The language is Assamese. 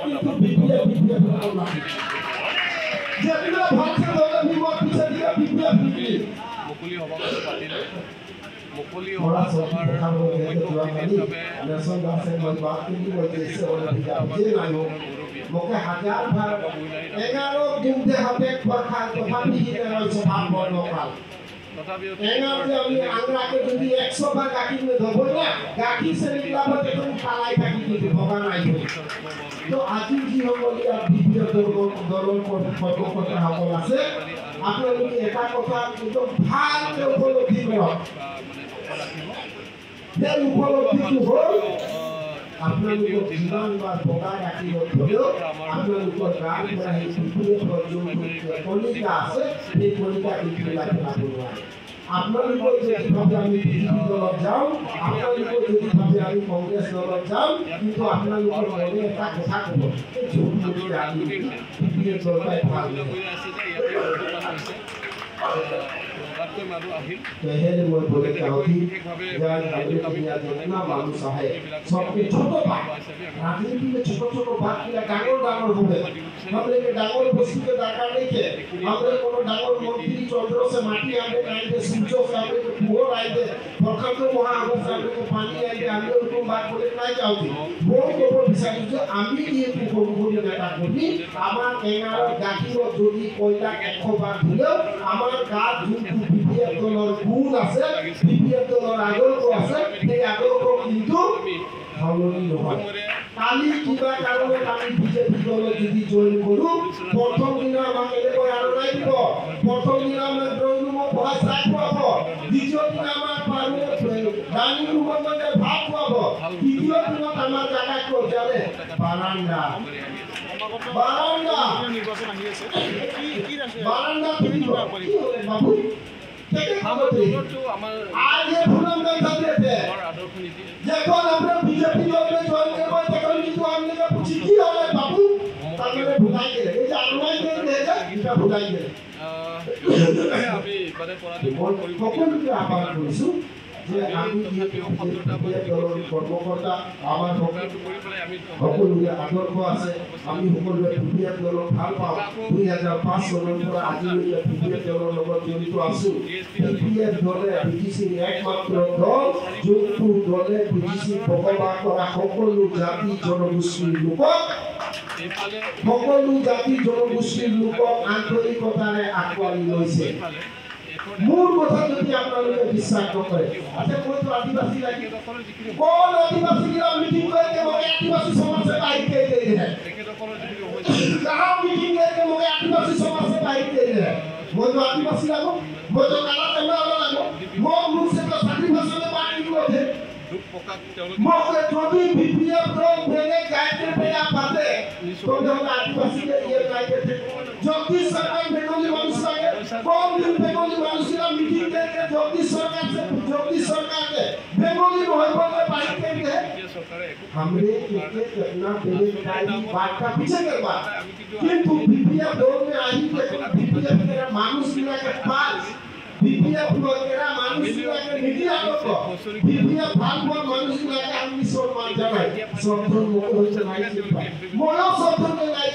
কিন্তু বিপিএ বলা যেগুলো ভাবছে দলে বিমত পিছে দিয়ে বিপিএ মুকলি সভা পাতিলে মুকলি সভা আমাৰ নেশন দাসে বাত কিন্তু বলতেছে মোকে হাজার ভার 11 দিন দে হাতে কথা তথাপি সভা বন্ধ কাল তথাপিও আমি আংরাকে যদি 100 বার গাকি মে ধব না গাকি সে নিলাবত এখন পালাই থাকি কিন্তু ভগা নাই তো আজি জি হবলি আর দ্বিতীয় দলন ফটো কথা হল আছে আপোনালোকে এটা কথা কিন্তু ভালকে উপলব্ধি কৰক যে উপলব্ধিটো হ'ল আপোনালোকৰ জীৱন বা ভগা ৰাখিব হ'লেও আপোনালোকৰ গান পৰা সেই বিপুল যোনটো কলিকা আছে সেই কলিকা কিন্তু লাগিব নোৱাৰে আপোনালোকৰ যদি ভাবে আমি বিজেপি দলত যাওঁ আপোনালোকৰ যদি ভাবে আমি কংগ্ৰেছ দলত যাওঁ কিন্তু আপোনালোকৰ মনে এটা কথা ক'ব যোনটো আমি বিজেপি দললৈ ভাল पहले वो बोले क्या होती यार जितना मालूम है सबके छोटो बात राजनीति में छोटो बात किया डांगोर होवे हमरे के डांगोर बस्ती के दरकार नहीं है हमरे कोनो डांगोर मंत्री चंद्र से माटी आके आइए सूचो से हमरे को भोर आइए प्रखंड वहां हमरे हमरे को पानी आइए हमरे उनको बात बोले नहीं जाऊती वो को विचार जो আমি দিয়ে তো কোন নেতা করি আমার এনার গাঠির যদি কয়লা 100 বার দিলেও আমার গাছ বিপিএফ দলৰ গুণ আছে বিপিএফ দলৰ আগৰক আছে সেই আগৰক কিন্তু সলনি নহয় কালি কিবা কাৰণত আমি বিজেপি দলত যদি জয়েন কৰো প্ৰথম দিন আমাক একৈ আৰু নাই দিব প্ৰথম দিন আমাক দ্ৰৌনুম বহাই চাই পাব দ্বিতীয় দিন আমাক পাৰো দানি ৰুমতে ভাত পাব তৃতীয় দিনত আমাৰ জাগা ক'ত জানে বাৰান্দা নিৰ্বাচন আহি আছে কি আছে বারান্দা কি হলে বাবু आज ये भूलम में जाते थे जब আমরা বিজেপি দলে জয়েন করব তখন কিন্তু আমনে কা পুছি কি হবে বাবু তাহলে ভুলাই গেলে এই যে আলমাই করে দেয়া এটা ভুলাই গেলে আমি মানে পরাধীন সকলকে আহ্বান কৰিছো যে আমি দলৰ কৰ্মকৰ্তা আমাৰ সকলোৰে আদৰ্শ আছে আমি সকলোৱে বিপিএফ দলক ভাল পাওঁ 2005 চনৰ পৰা আজিলৈকে বিপিএফ দলৰ লগত জড়িত আছো বিপিএফ দলে বিটিচিৰ একমাত্ৰ দল যোনটো দলে বিটিচি বকবা কৰা সকলো জাতি জনগোষ্ঠীৰ লোকক সকলো জাতি জনগোষ্ঠীৰ লোকক আন্তৰিকতাৰে আঁকোৱালি লৈছে মূল কথা যদি আপোনালোকে বিশ্বাস নকৰে আচ্ছা মই তো আদিবাসী লাগি কোন আদিবাসী কি মিটিং করে কে মই আদিবাসী সমাজ से बाहर के दे रहे कहां मीटिंग करके मैं आदिवासी समाज से बाहर दे रहे मैं तो आदिवासी लागो मैं तो काला चमड़ा वाला लागो मैं मुझ से तो आदिवासी में बात नहीं होते मैं যদি বিপিএফ দল ভেঙে গায়তে পেয়া পাতে তো যখন আদিবাসী के ये गायते जगदीश सरकार बेंगली মানুষ লাগে কোন দিন বেঙ্গলি মানুষরা মিটিং करके जगदीश सरकार के बेंगली होय बोले बात करके हमरे के कितना बेले काई बात का पीछे करवा किंतु बीपीएफ दौर में आई के बीपीएफ के मानुष मिला के पास बीपीएफ वगैरह मानुष मिला के मीडिया को बीपीएफ भागवा मानुष मिला के हम सम्मान जानाई सब मुख होय নাই ময়ো सब নাই